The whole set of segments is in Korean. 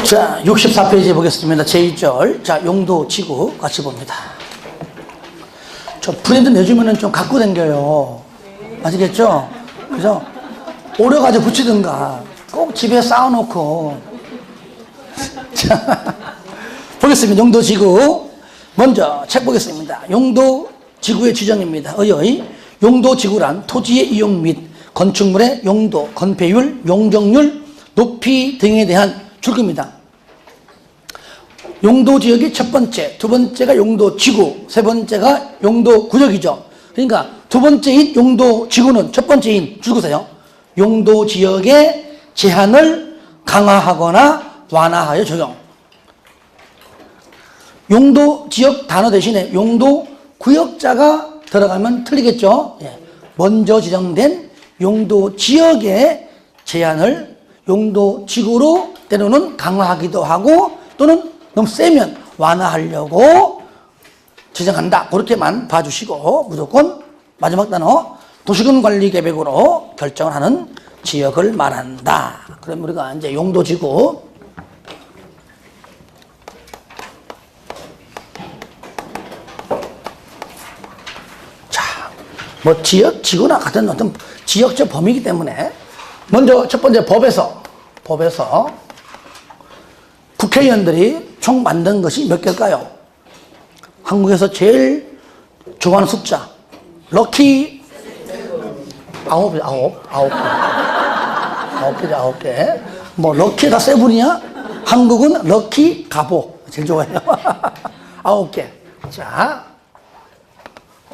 자, 64페이지 보겠습니다. 제2절. 자, 용도, 지구 같이 봅니다. 저 브랜드 내주면은 좀 갖고 댕겨요. 아시겠죠? 그죠? 오려가지고 붙이든가. 꼭 집에 쌓아놓고. 자, 보겠습니다. 용도, 지구. 먼저 책 보겠습니다. 용도, 지구의 지정입니다. 의의. 용도, 지구란 토지의 이용 및 건축물의 용도, 건폐율, 용적률, 높이 등에 대한 줄기입니다. 용도 지역이 첫 번째, 두 번째가 용도 지구, 세 번째가 용도 구역이죠. 그러니까 두 번째인 용도 지구는 첫 번째인 줄거세요. 용도 지역의 제한을 강화하거나 완화하여 적용. 용도 지역 단어 대신에 용도 구역자가 들어가면 틀리겠죠. 예. 먼저 지정된 용도 지역의 제한을 용도 지구로 때로는 강화하기도 하고 또는 너무 세면 완화하려고 지정한다. 그렇게만 봐주시고 무조건 마지막 단어 도시군 관리 계획으로 결정을 하는 지역을 말한다. 그럼 우리가 이제 용도 지구 자, 뭐 지역 지구나 같은 어떤 지역적 범위이기 때문에 먼저 첫 번째 법에서 국회의원들이 총 만든 것이 몇 개일까요? 한국에서 제일 좋아하는 숫자 럭키 9개. 뭐 럭키가 세븐이야? 한국은 럭키 가보 제일 좋아해요. 9개. 자,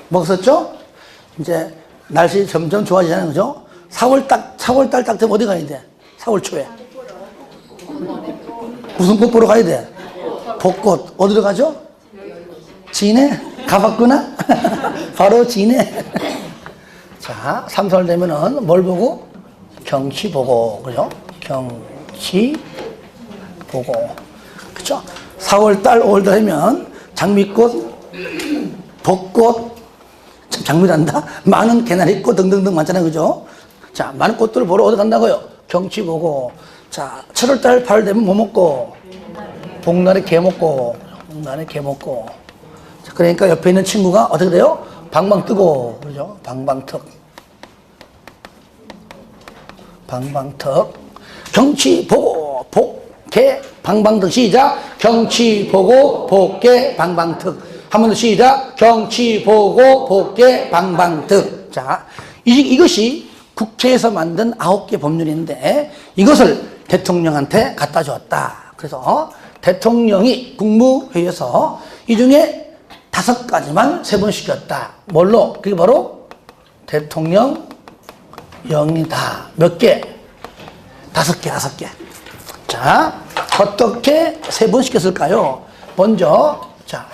먹었었죠? 이제 날씨 점점 좋아지잖아요, 그죠? 4월달 딱 되면 어디 가야 돼? 4월 초에. 무슨 꽃 보러 가야 돼? 벚꽃. 어디로 가죠? 진해? 가봤구나? 바로 진해. 자, 3, 4월 되면은 뭘 보고? 경치 보고. 그죠? 경치 보고. 그죠? 4월달, 5월달 하면 장미꽃, 벚꽃, 참 장미란다? 많은 개나리꽃 등등등 많잖아요. 그죠? 자, 많은 꽃들을 보러 어디 간다고요? 경치 보고. 자, 7월달, 8월 되면 뭐 먹고? 복날에 게 먹고. 자, 그러니까 옆에 있는 친구가 어떻게 돼요? 방방 뜨고. 그죠? 방방턱. 경치 보고, 복개, 방방턱. 시작. 경치 보고, 복개, 방방턱. 한 번 더 시작. 경치 보고, 복개, 방방턱. 자, 이것이 국회에서 만든 9개 법률인데 이것을 대통령한테 갖다 줬다. 그래서 대통령이 국무회의에서 이 중에 5가지만 세분시켰다. 뭘로? 그게 바로 대통령령이다. 몇 개? 5개. 자, 어떻게 세분시켰을까요? 먼저, 자,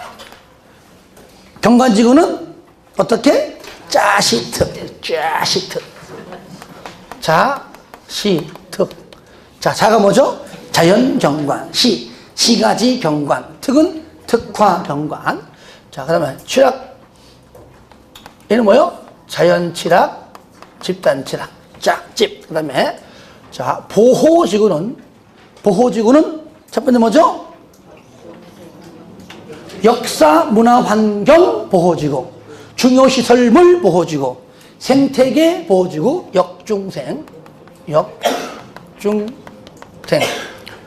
경관지구는 어떻게? 짜시특. 자, 자가 뭐죠? 자연경관. 시가지 경관. 특은 특화경관. 자, 그 다음에 취락. 얘는 뭐요? 자연취락, 집단취락. 짝집. 그 다음에, 자, 보호지구는 첫 번째 뭐죠? 역사, 문화, 환경 보호지구. 중요시설물 보호지구. 생태계 보호지구. 역중생.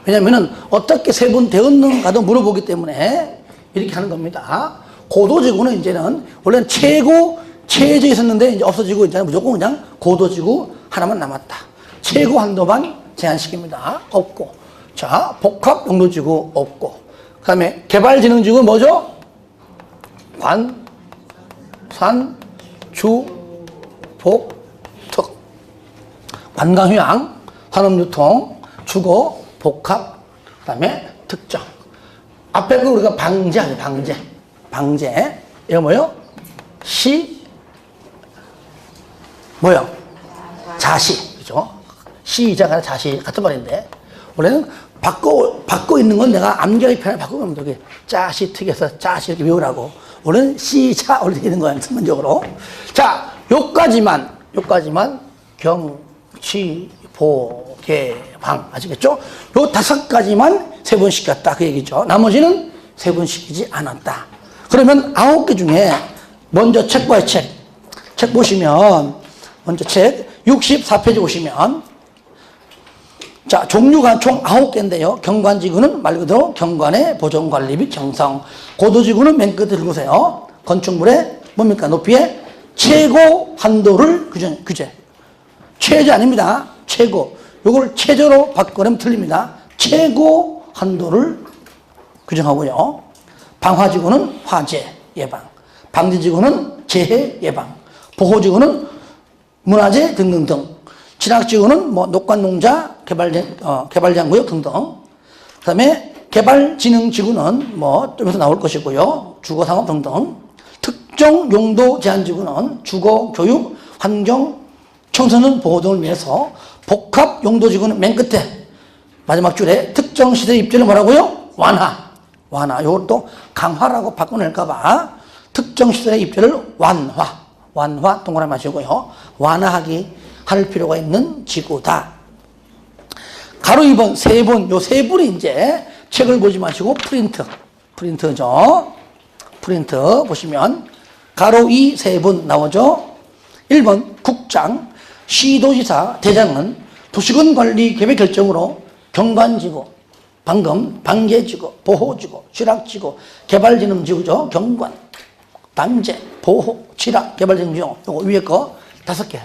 왜냐면은 어떻게 세분되었는가도 물어보기 때문에 이렇게 하는 겁니다. 고도지구는 이제는 원래는 최저에 있었는데 이제 없어지고 이제 무조건 그냥 고도지구 하나만 남았다. 최고 한도만 제한시킵니다. 없고. 자, 복합 용도지구 없고. 그 다음에 개발진흥지구 뭐죠? tuk. 관광휴양, 산업유통, 주거, 복합, 그 다음에 특정. 앞에 그 우리가 방제하죠, 방제. 이거 뭐요? 자시. 그죠? 시자가 자시 같은 말인데, 원래는 바꿔 있는 건 내가 암기하기 편하게 바꾸면 되게 짜시 특에서 짜시 이렇게 외우라고. 원래는 시자 올리게 되는 거야, 전문적으로. 자, 요까지만 경치, 보, 개, 방. 아시겠죠? 요 5가지만 세분시켰다 그 얘기죠. 나머지는 세분시키지 않았다. 그러면 9개 중에 먼저 책 봐요. 책 보시면 먼저 책 64페이지 보시면 자, 종류가 총 9개인데요. 경관지구는 말 그대로 경관의 보존관리 및 형성. 고도지구는 맨 끝에 읽으세요. 건축물의 뭡니까? 높이의 최고 한도를 규제. 최저 아닙니다. 최고. 요걸 최저로 바꿔내면 틀립니다. 최고 한도를 규정하고요. 방화지구는 화재 예방. 방지지구는 재해 예방. 보호지구는 문화재 등등등. 진학지구는 뭐 녹관농자, 개발장구역 등등. 그 다음에 개발진흥지구는 뭐 좀 있어 나올 것이고요. 주거상업 등등. 특정 용도 제한지구는 주거, 교육, 환경, 청소년 보호 등을 위해서 복합 용도지구는 맨 끝에 마지막 줄에 특정 시대 입지를 뭐라고요? 완화. 이것도 강화라고 바꿔낼까봐 특정 시대의 입지를 완화 동그라미 하시고요. 완화하기 할 필요가 있는 지구다. 가로 2번, 3번, 요 3분이 이제 책을 보지 마시고 프린트죠. 프린트 보시면 가로 2, 3분 나오죠. 1번 국장, 시도지사, 대장은 도시군 관리 계획 결정으로 경관지구, 방금 방계지구, 보호지구, 취락지구, 개발진흥지구죠. 경관, 방제, 보호, 취락, 개발진흥지구 요거 위에 거 5개.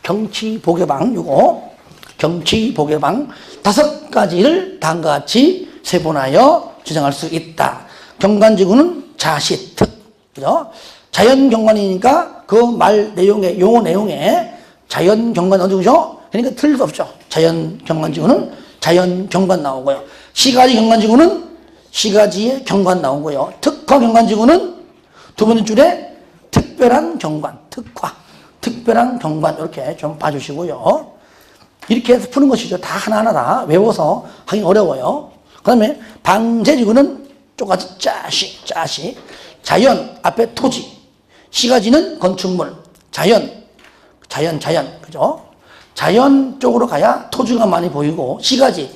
경치보개방 요거 경치보개방 5가지를 다음과 같이 세분하여 지정할 수 있다. 경관지구는 자시특, 그죠? 자연경관이니까 그 말 내용에, 용어 내용에 자연경관 어디죠? 그러니까 틀릴 수 없죠. 자연경관지구는 자연경관 나오고요. 시가지경관지구는 시가지의 경관 나오고요. 특화경관지구는 두 번째 줄에 특별한 경관, 특별한 경관 이렇게 좀 봐주시고요. 이렇게 해서 푸는 것이죠. 다 하나하나 다 외워서 하기 어려워요. 그 다음에 방제지구는 똑같이 짜시. 자연 앞에 토지. 시가지는 건축물. 자연. 그죠? 자연 쪽으로 가야 토지가 많이 보이고 시가지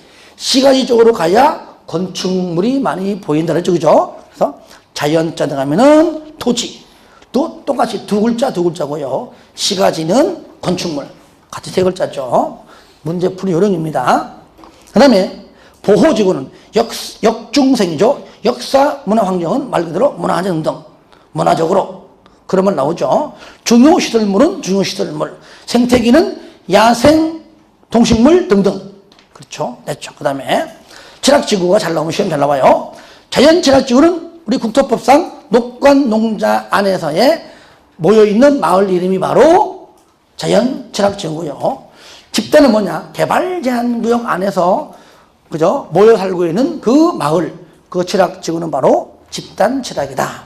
쪽으로 가야 건축물이 많이 보인다는 쪽이죠. 그래서 자연자 들어가면은 토지. 또 똑같이 두 글자고요. 시가지는 건축물. 같이 3글자죠. 문제풀이 요령입니다. 그 다음에 보호지구는 역중생이죠. 역사, 문화, 환경은 말 그대로 문화재 등등. 문화적으로. 그러면 나오죠. 중요시설물은 중요시설물. 생태기는 야생, 동식물 등등. 그렇죠. 됐죠. 그 다음에 진학지구가 잘 나오면 시험 잘 나와요. 자연진학지구는 우리 국토법상 녹관농자 안에서의 모여있는 마을 이름이 바로 자연진학지구고요. 집단은 뭐냐? 개발제한구역 안에서 그죠? 모여 살고 있는 그 마을, 그 칠학지구는 바로 집단칠학이다.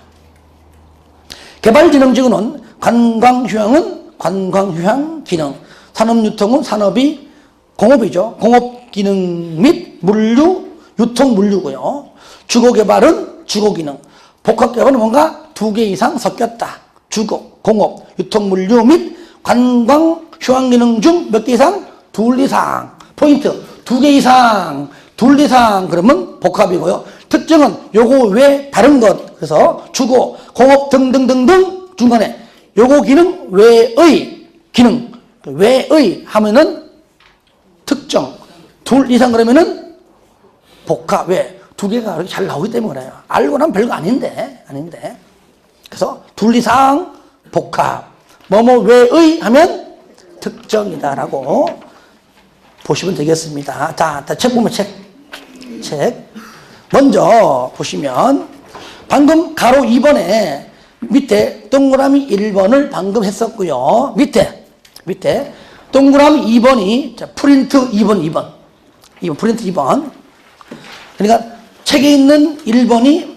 개발진흥지구는 관광휴양은 관광휴양기능, 산업유통은 산업이 공업이죠. 공업기능 및 물류, 유통물류고요. 주거개발은 주거기능, 복합개발은 뭔가 2개 이상 섞였다. 주거, 공업, 유통물류 및 관광휴양기능 중 몇 개 이상? 2 이상. 포인트, 2개 이상. 2 이상 그러면 복합이고요. 특징은 요거 외 다른 것. 그래서 주거, 공업 등등등등 중간에 요거 기능 외의 기능. 외의 하면은 특정. 2 이상 그러면은 복합. 왜? 2개가 그렇게 잘 나오기 때문에 그래요. 알고 나면 별거 아닌데. 그래서 2 이상 복합. 뭐뭐 외의 하면 특정이다라고 보시면 되겠습니다. 자, 책 보면 책. 먼저 보시면 방금 가로 2번에 밑에 동그라미 1번을 방금 했었고요. 밑에 동그라미 2번이 자, 프린트 2번. 프린트 2번. 그러니까 책에 있는 1번이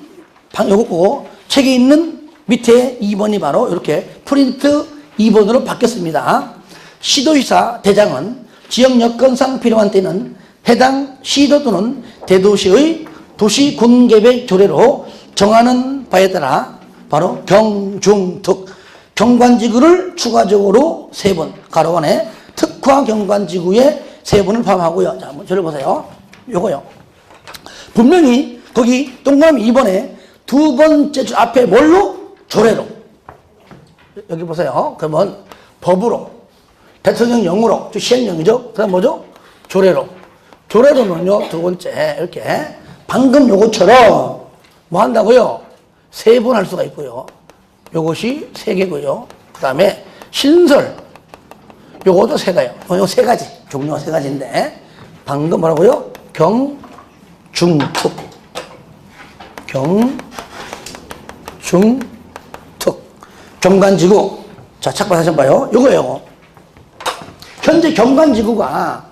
요거고 책에 있는 밑에 2번이 바로 이렇게 프린트 2번으로 바뀌었습니다. 시도지사 대장은 지역 여건상 필요한 때는 해당 시도 또는 대도시의 도시군계획 조례로 정하는 바에 따라 바로 경중특 경관지구를 추가적으로 3번 가로원에 특화 경관지구에 3번을 포함하고요. 자, 한번 저를 보세요. 요거요. 분명히 거기 동그라미 2번에 두 번째 줄 앞에 뭘로? 조례로. 여기 보세요. 그러면 법으로, 대통령령으로, 시행령이죠. 그 다음 뭐죠? 조례로. 조례로는요, 두 번째, 이렇게. 방금 요것처럼 뭐 한다고요? 3번 할 수가 있고요. 요것이 3개고요. 그 다음에 신설. 요것도 3가요. 요 3가지. 종류가 3가지인데. 방금 뭐라고요? 경중특. 경중특. 경관지구. 자, 착발 다시 한번 봐요. 요거예요. 현재 경관지구가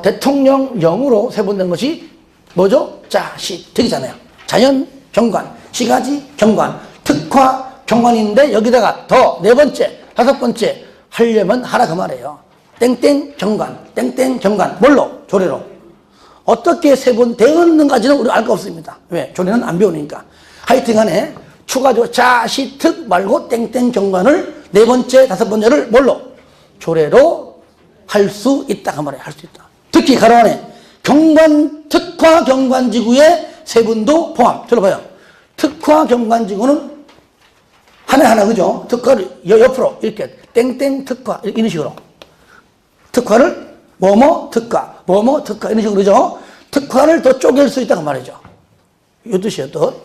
대통령령으로 세분된 것이 뭐죠? 자시특이잖아요. 자연 경관, 시가지 경관, 특화 경관인데 여기다가 더 4번째, 5번째 하려면 하라 그 말이에요. 땡땡 경관, 땡땡 경관. 뭘로? 조례로. 어떻게 세분되었는가지는 우리가 알 거 없습니다. 왜? 조례는 안 배우니까. 하여튼간에 추가적으로 자시특 말고 땡땡 경관을 4번째, 5번째를 뭘로? 조례로 할 수 있다 그 말이에요. 할 수 있다. 특히 가로 안에 경관, 특화 경관지구의 세분도 포함. 들어봐요. 특화 경관지구는 하나하나, 그죠? 특화를 옆으로 이렇게 땡땡 특화 이런 식으로. 특화를 뭐뭐 특화, 뭐뭐 특화 이런 식으로, 그죠? 특화를 더 쪼갤 수 있다고 말이죠. 이 뜻이에요, 또.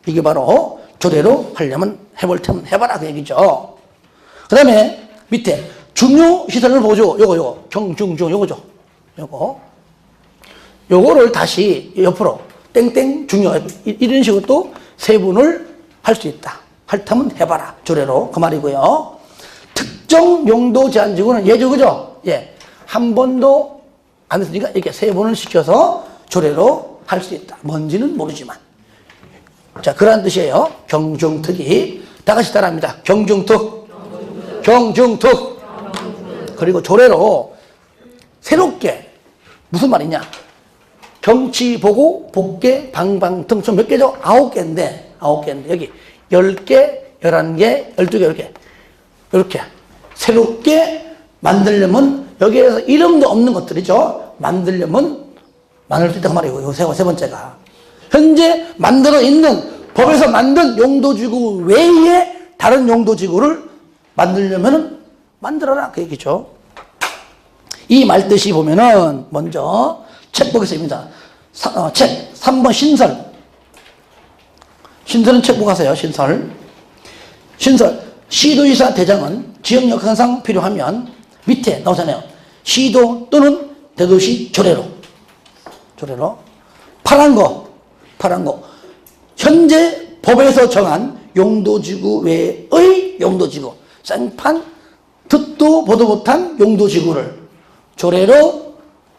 이게 바로 조례로 하려면 해볼 테면 해봐라 그 얘기죠. 그 다음에 밑에 중요시설을 보죠. 요거 경중중 요거죠. 요거를 다시 옆으로 땡땡 중요 이런 식으로 또 세분을 할 수 있다. 할 테면 해봐라. 조례로 그 말이고요. 특정 용도 제한지구는 예죠, 그죠? 예. 한 번도 안 했으니까 이렇게 세분을 시켜서 조례로 할 수 있다. 뭔지는 모르지만. 자, 그런 뜻이에요. 경중특이. 다 같이 따라합니다. 경중특. 경중특. 그리고 조례로 새롭게 무슨 말이냐? 경치 보고 복개 방방등 총 몇 개죠? 9개인데 여기 10개, 11개, 12개 이렇게 새롭게 만들려면 여기에서 이름도 없는 것들이죠. 만들 수 있다고 말이에요. 요 세 번째가 현재 만들어 있는 법에서 만든 용도지구 외에 다른 용도지구를 만들려면 만들어라 그 얘기죠. 이 말뜻이 보면은 먼저 책 보겠습니다. 책 3번 신설. 신설은 책 보가세요. 신설. 시도지사 대장은 지역 여건상 필요하면 밑에 나오잖아요. 시도 또는 대도시 조례로. 파란 거. 현재 법에서 정한 용도지구 외의 용도지구. 생판 듣도 보도 못한 용도지구를 조례로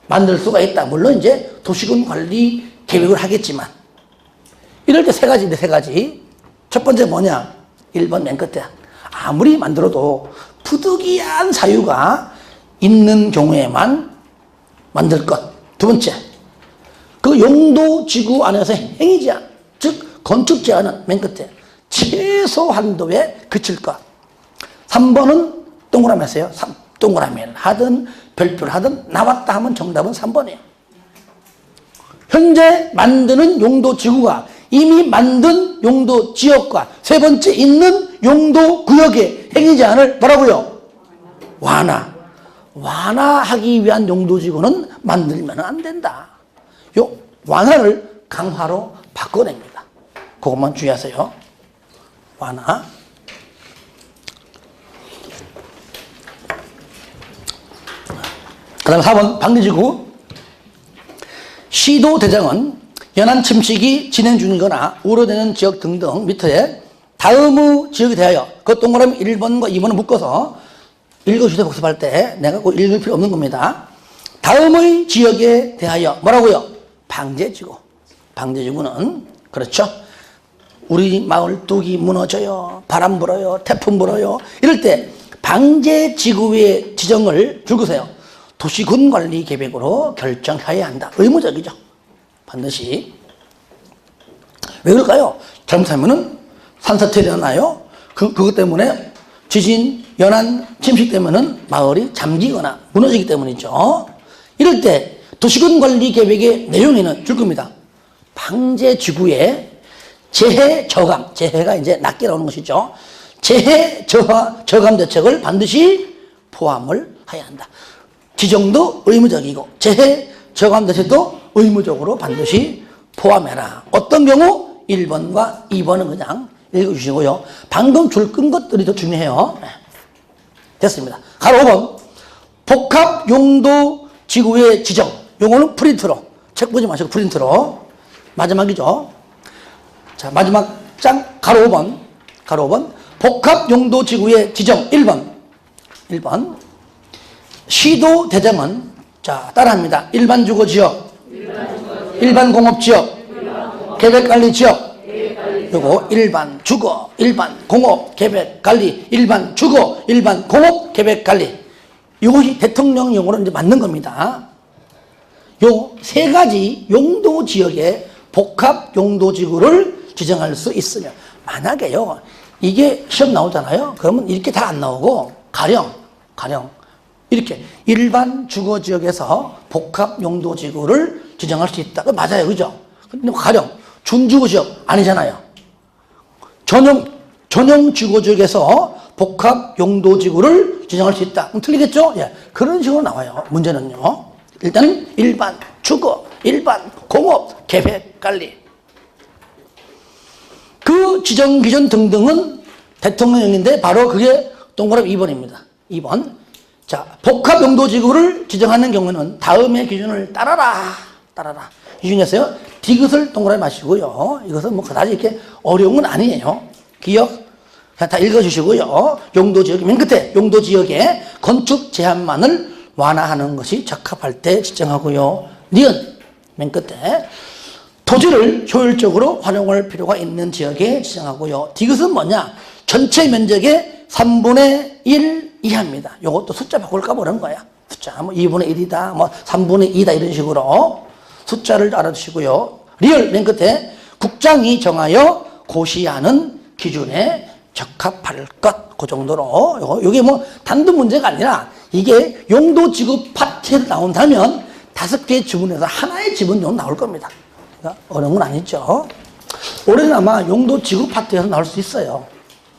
만들 수가 있다. 물론 이제 도시군 관리 계획을 하겠지만 이럴 때 3가지인데 3가지. 첫 번째 뭐냐? 1번 맨 끝에 아무리 만들어도 부득이한 사유가 있는 경우에만 만들 것. 두 번째, 그 용도지구 안에서 행위지 않, 즉 건축 제한은 맨 끝에 최소 한도에 그칠 것. 3번은 동그라미 했어요. 동그라미를 하든 별표를 하든 나왔다 하면 정답은 3번이에요. 현재 만드는 용도지구가 이미 만든 용도지역과 세 번째 있는 용도구역의 행위 제한을 뭐라고요? 완화하기 위한 용도지구는 만들면 안 된다. 요 완화를 강화로 바꿔냅니다. 그것만 주의하세요. 완화. 그 다음에 4번 방대지구. 시도대장은 연안 침식이 진행 중이거나 우려되는 지역 등등 밑에 다음의 지역에 대하여 그 동그라미 1번과 2번을 묶어서 읽어주세요. 복습할 때 내가 꼭 읽을 필요 없는 겁니다. 다음의 지역에 대하여 뭐라고요? 방제지구. 방제지구는 그렇죠. 우리 마을 뚝이 무너져요. 바람 불어요. 태풍 불어요. 이럴 때 방제지구의 지정을 줄거세요. 도시군 관리 계획으로 결정해야 한다. 의무적이죠. 반드시. 왜 그럴까요? 잘못하면은 산사태 일어나요. 그것 때문에 지진, 연안, 침식 때문에는 마을이 잠기거나 무너지기 때문이죠. 이럴 때 도시군 관리 계획의 내용에는 줄 겁니다. 방제지구의 재해 저감, 재해가 이제 낮게 나오는 것이죠. 재해 저감 대책을 반드시 포함을 해야 한다. 지정도 의무적이고 재해 저감 대책도 의무적으로 반드시 포함해라. 어떤 경우 1번과 2번은 그냥 읽어주시고요. 방금 줄 끈 것들이 더 중요해요. 됐습니다. 가로 5번 복합용도지구의 지정. 요거는 프린트로, 책 보지 마시고 프린트로. 마지막이죠. 자, 마지막 장 가로 5번. 가로 5번 복합용도지구의 지정 1번. 시도 대장은 자 따라합니다. 일반 주거지역, 일반 공업지역, 계획관리지역. 요거 일반 주거, 일반 공업, 계획관리, 일반 주거, 일반 공업, 계획관리. 이것이 대통령령으로 이제 맞는 겁니다. 요 세 가지 용도 지역에 복합 용도지구를 지정할 수 있으며, 만약에요 이게 시험 나오잖아요. 그러면 이렇게 다 안 나오고 가령 이렇게 일반 주거지역에서 복합 용도지구를 지정할 수 있다. 맞아요, 그죠? 근데 가령 준주거지역 아니잖아요. 전용 주거지역에서 복합 용도지구를 지정할 수 있다. 그럼 틀리겠죠? 예, 그런 식으로 나와요. 문제는요. 일단은 일반 주거, 일반 공업, 계획 관리. 그 지정 기준 등등은 대통령령인데 바로 그게 동그라미 2번입니다. 2번. 자, 복합 용도지구를 지정하는 경우는 다음의 기준을 따라라. 이 중에서요, 디귿을 동그라미 마시고요. 이것은 뭐 그다지 이렇게 어려운 건 아니에요. 기억, 그냥 다 읽어주시고요. 용도지역, 맨 끝에 용도지역의 건축 제한만을 완화하는 것이 적합할 때 지정하고요. 니은, 맨 끝에 토지를 효율적으로 활용할 필요가 있는 지역에 지정하고요. 디귿은 뭐냐? 전체 면적의 3분의 1 이하입니다. 요것도 숫자 바꿀까 모르는 거야. 숫자, 뭐 2분의 1이다, 뭐 3분의 2다 이런 식으로 숫자를 알아두시고요. 리얼, 맨 끝에 국장이 정하여 고시하는 기준에 적합할 것. 그 정도로. 요게 뭐 단독 문제가 아니라 이게 용도지구 파트에서 나온다면 5개의 지분에서 하나의 지분 정도 나올 겁니다. 그러니까 어려운 건 아니죠. 올해는 아마 용도지구 파트에서 나올 수 있어요.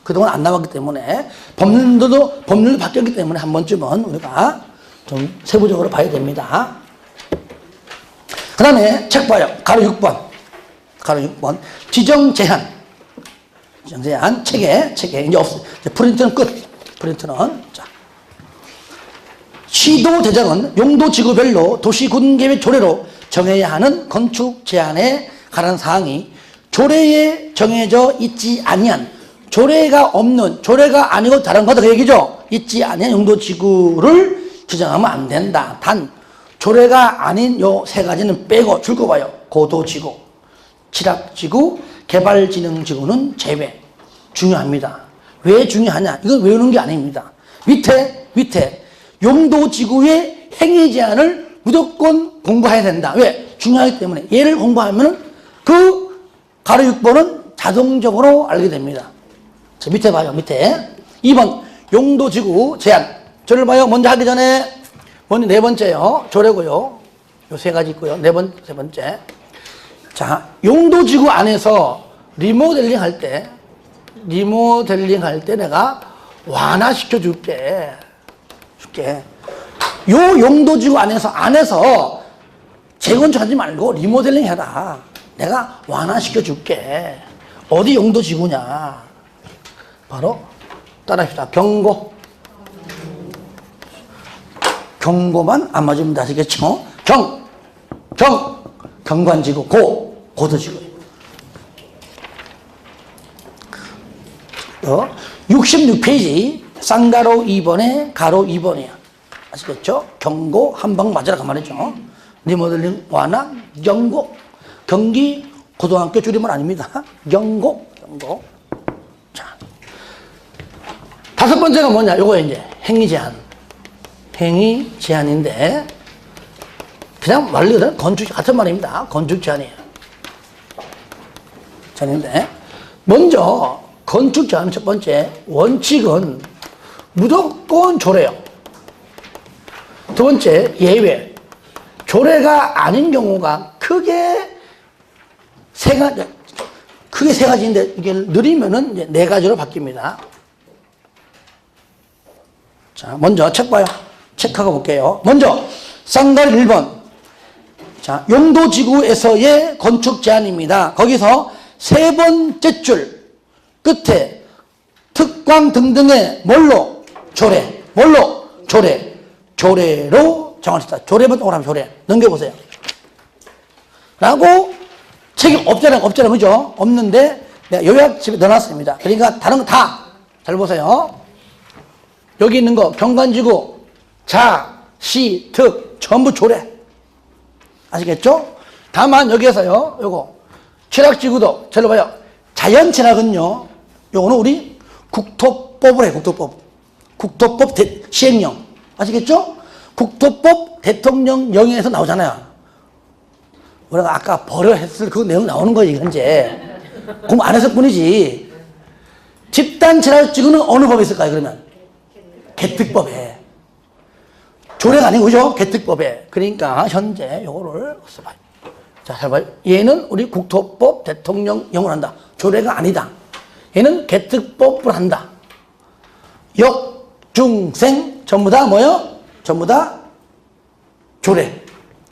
그동안 안 나왔기 때문에 법률도 바뀌었기 때문에 한 번쯤은 우리가 좀 세부적으로 봐야 됩니다. 그 다음에 책 봐요. 가로 6번. 지정 제한. 책에 이제 없어. 프린트는 끝. 프린트는. 자. 시도 대장은 용도지구별로 도시군계획 조례로 정해야 하는 건축 제한에 관한 사항이 조례에 정해져 있지 아니한, 조례가 없는, 조례가 아니고 다른 거다 그 얘기죠. 있지 아니한 용도지구를 지정하면 안 된다. 단 조례가 아닌 요 세 가지는 빼고 줄 거 봐요. 고도지구, 취락지구, 개발진흥지구는 제외. 중요합니다. 왜 중요하냐? 이건 외우는 게 아닙니다. 밑에 용도지구의 행위 제한을 무조건 공부해야 된다. 왜? 중요하기 때문에. 얘를 공부하면 그 가로 6번은 자동적으로 알게 됩니다. 자, 밑에 봐요. 밑에 2번 용도지구 제한. 저를 봐요. 먼저 하기 전에 먼저 네 번째요. 조례고요. 요 세 가지 있고요. 세 번째. 자, 용도지구 안에서 리모델링 할 때 내가 완화시켜 줄게. 요 용도지구 안에서 재건축하지 말고 리모델링 해라. 내가 완화시켜 줄게. 어디 용도지구냐? 바로 따라합시다. 경고만 안 맞으면 아시겠죠? 경관지구, 고도지구. 66페이지 쌍가로 2번에 가로 2번이야. 아시겠죠? 경고 한 방 맞으라 그 말이죠. 리모델링 완화, 경기 고등학교 줄임말 아닙니다. 경고. 자, 5번째가 뭐냐? 요거 이제 행위 제한인데 그냥 말로는 건축 같은 말입니다. 건축 제한이에요. 제한인데 먼저 건축 제한 첫 번째 원칙은 무조건 조례요. 두 번째 예외. 조례가 아닌 경우가 크게 세 가지인데 이게 느리면은 이제 네 가지로 바뀝니다. 자, 먼저 책 봐요. 체크하고 볼게요. 먼저 쌍다리 1번. 자, 용도지구에서의 건축 제한입니다. 거기서 세 번째 줄 끝에 특광 등등의 뭘로? 조례. 뭘로? 조례. 조례로 정하셨다. 조례만 동그라미 조례. 넘겨보세요. 라고 책이 없잖아요. 그죠? 없는데 내가 요약집에 넣어놨습니다. 그러니까 다른 거 다 잘 보세요. 여기 있는 거 경관지구, 자, 시, 특 전부 조례. 아시겠죠? 다만 여기에서요. 요거 취락지구도 잘 봐요. 자연취락은요. 요거는 우리 국토법을 해요. 국토법 시행령. 아시겠죠? 국토법 대통령령에서 나오잖아요. 우리가 아까 버려했을 그 내용 나오는 거예요, 현재. 공부 안 했을 뿐이지. 집단 취락지구는 어느 법에 있을까요, 그러면? 개특법에. 조례가 아니고, 그죠? 개특법에. 그러니까, 현재 요거를 써봐요. 자, 잘 봐요. 얘는 우리 국토법 대통령령을 한다. 조례가 아니다. 얘는 개특법을 한다. 역, 중, 생, 전부 다 뭐요? 전부 다 조례.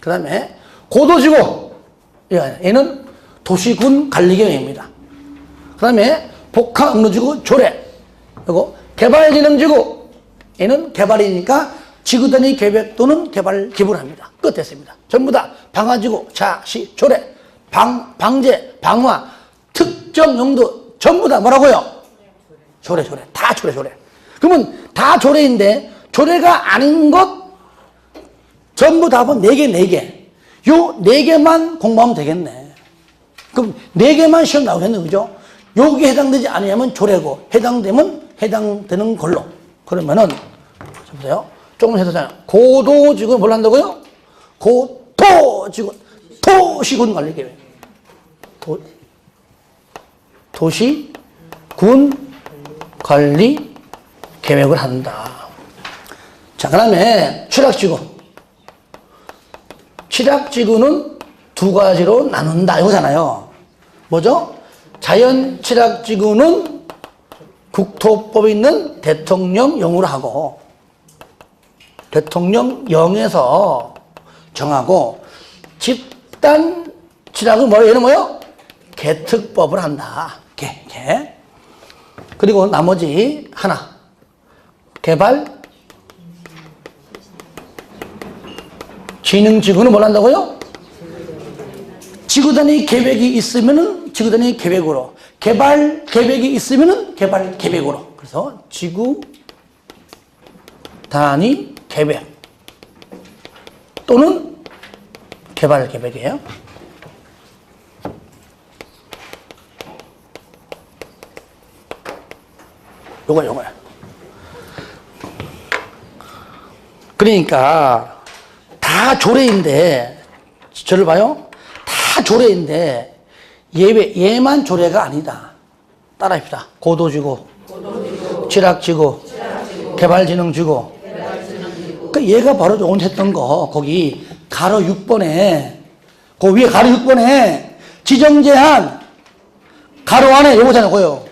그 다음에 고도지구. 얘는 도시군 관리계획입니다. 그 다음에 복합응로지구 조례. 그리고 개발진흥지구. 얘는 개발이니까 지구 단위 계획 또는 개발 기부를 합니다. 끝 됐습니다. 전부 다 방화지구, 자, 시, 조례, 방제, 방화, 특정 용도 전부 다 뭐라고요? 조례. 다 조례. 그러면 다 조례인데 조례가 아닌 것 전부 다 하면 4개. 요 4개만 공부하면 되겠네. 그럼 4개만 시험 나오겠네, 그죠? 여기에 해당되지 않으면 조례고, 해당되는 걸로. 그러면은, 보세요. 조금 해서 고도지구는 뭘 한다고요? 도시군 관리계획. 도시군 관리 계획을 한다. 자, 그 다음에 취락지구. 취락지구는 2가지로 나눈다 이거잖아요. 뭐죠? 자연 취락지구는 국토법에 있는 대통령령으로 하고 대통령령에서 정하고 집단 취락은 뭐예요? 얘는 뭐예요? 개특법을 한다. 개. 그리고 나머지 하나. 개발 진흥지구는 뭘 한다고요? 지구단위 계획이 있으면은 지구단위 계획으로, 개발 계획이 있으면은 개발 계획으로. 그래서 지구단위 계획 또는 개발 계획이에요. 요거야. 그러니까 다 조례인데, 저를 봐요. 다 조례인데 얘만 조례가 아니다. 따라합시다. 고도지구, 취락지구, 개발진흥지구. 그 얘가 바로 오늘 했던 거, 거기 가로 6번에, 그 위에 가로 6번에 지정제한 가로 안에 요거잖아요.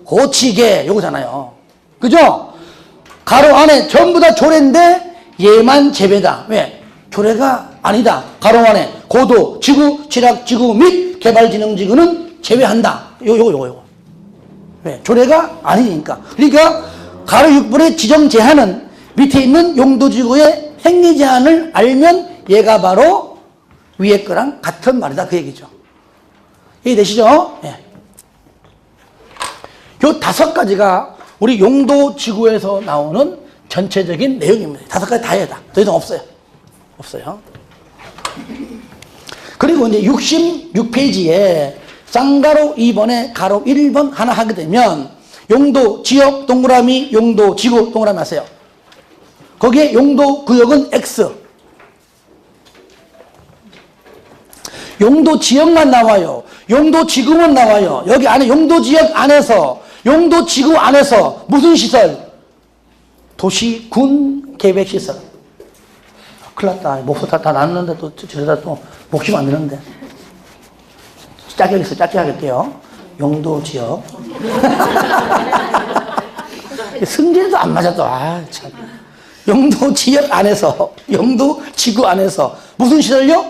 고치게 요거잖아요. 그죠? 가로 안에 전부 다 조례인데 얘만 제외다. 왜? 조례가 아니다. 가로 안에 고도, 지구, 취락지구 및 개발진흥지구는 제외한다. 요거. 왜? 조례가 아니니까. 그러니까 가로 6번의 지정 제한은 밑에 있는 용도지구의 행위 제한을 알면 얘가 바로 위에 거랑 같은 말이다. 그 얘기죠. 이해되시죠? 예. 요 5가지가 우리 용도지구에서 나오는 전체적인 내용입니다. 5가지 다 해야 돼. 더 이상 없어요. 그리고 이제 66페이지에 쌍가로 2번에 가로 1번 하나 하게 되면 용도 지역 동그라미, 용도 지구 동그라미 하세요. 거기에 용도 구역은 X. 용도 지역만 나와요. 용도 지구만 나와요. 여기 안에 용도 지역 안에서, 용도 지구 안에서 무슨 시설? 도시, 군, 계획 시설. 큰일 났다. 목소 다 났는데 또 저러다 또 목심 안 되는데. 짧게 하겠어요. 짧게 하겠대요. 용도 지역. 승진도 안 맞아 또. 아, 참. 용도 지역 안에서, 용도 지구 안에서 무슨 시설요?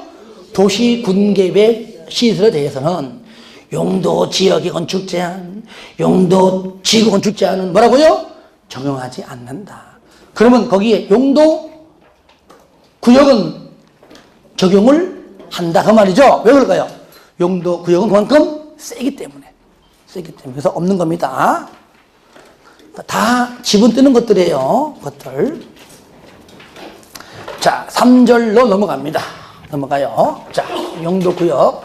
도시 군계획 시설에 대해서는 용도 지역의 건축 제한, 용도 지구 건축 제한은 뭐라고요? 적용하지 않는다. 그러면 거기에 용도 구역은 적용을 한다 그 말이죠. 왜 그럴까요? 용도 구역은 그만큼 세기 때문에. 그래서 없는 겁니다. 다 지분 뜨는 것들이에요. 것들. 자, 3절로 넘어갑니다. 넘어가요. 자, 용도 구역.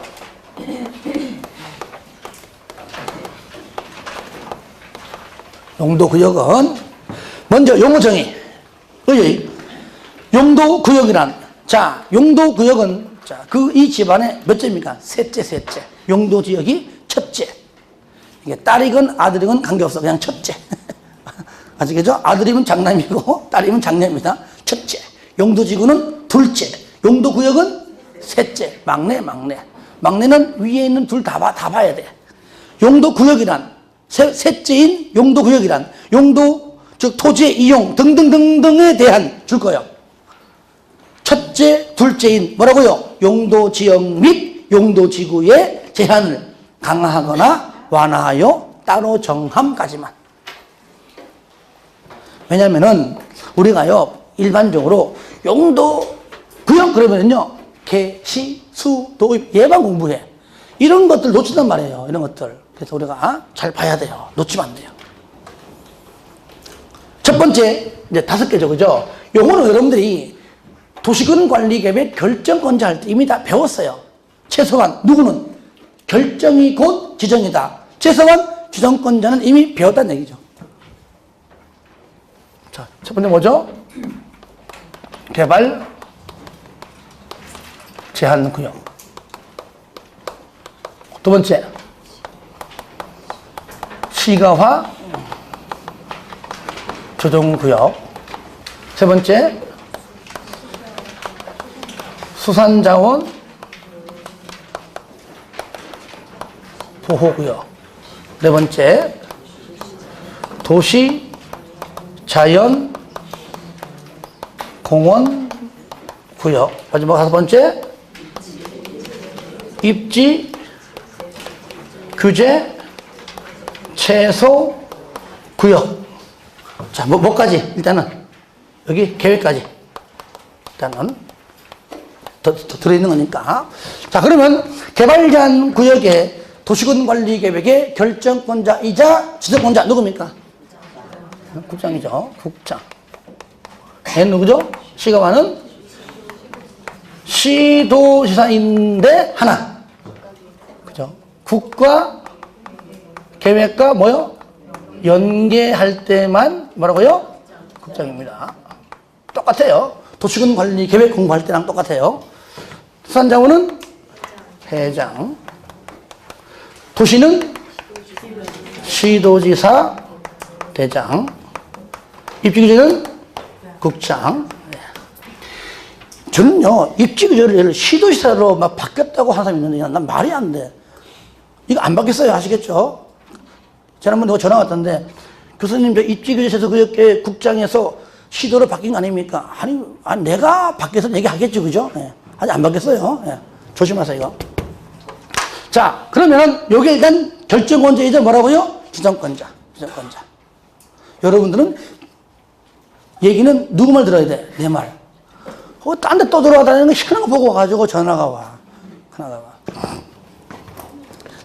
용도 구역은 먼저 용어 정의. 용도 구역이란, 자, 용도 구역은, 자, 이 집안의 몇 째입니까? 셋째. 용도 지역이 첫째. 이게 딸이건 아들이건 관계없어. 그냥 첫째. 아시겠죠? 아들이면 장남이고, 딸이면 장녀입니다. 첫째. 용도 지구는 둘째. 용도 구역은 셋째. 막내. 막내는 위에 있는 둘 다 봐야 돼. 용도 구역이란, 셋째인 용도 구역이란, 용도, 즉, 토지의 이용 등등등등에 대한 줄 거예요. 첫째, 둘째인 뭐라고요? 용도 지역 및 용도 지구의 제한을 강화하거나 완화하여 따로 정함까지만. 왜냐면은 우리가요, 일반적으로 용도 구역 그러면요, 개, 시, 수, 도입, 예방 공부해. 이런 것들 놓친단 말이에요. 이런 것들. 그래서 우리가 잘 봐야 돼요. 놓치면 안 돼요. 첫 번째, 이제 5개죠. 그죠? 요거는 여러분들이 도시군관리계획 결정권자 할 때 이미 다 배웠어요. 최소한 누구는 결정이 곧 지정이다. 최소한 지정권자는 이미 배웠다는 얘기죠. 자, 첫 번째 뭐죠? 개발 제한 구역. 두 번째, 시가화 조정 구역. 세 번째, 수산자원 보호구역. 네 번째, 도시 자연 공원 구역. 마지막 5번째, 입지 규제 최소 구역. 자, 뭐까지? 일단은 여기 계획까지 일단은 더 들어있는 거니까. 자, 그러면 개발 제한 구역의 도시군 관리 계획의 결정권자이자 지정권자 누굽니까? 국장이죠. 국장. 얘는 누구죠? 시가와는 시도지사인데 하나. 그죠? 국가 계획과 뭐요? 연계할 때만 뭐라고요? 국장입니다. 똑같아요. 도시군 관리 계획 공부할 때랑 똑같아요. 수산자원은 회장. 도시는 시도지사 대장. 입지규제는 국장. 저는요, 입지규제를 시도지사로 막 바뀌었다고 하는 사람이 있는데, 난 말이 안 돼. 이거 안 바뀌었어요. 아시겠죠? 지난번 누가 전화 왔던데, 교수님, 저 입지규제에서 그렇게 국장에서 시도로 바뀐 거 아닙니까? 아니, 내가 바뀌어서 얘기하겠죠. 그죠? 예. 아직 안 바뀌었어요. 예. 조심하세요, 이거. 자, 그러면은, 요게 일단 결정권자이자 뭐라고요? 지정권자. 여러분들은 얘기는 누구 말 들어야 돼? 내 말. 딴 데 떠들어다니는 거 희한한 거 보고 와가지고 전화가 와.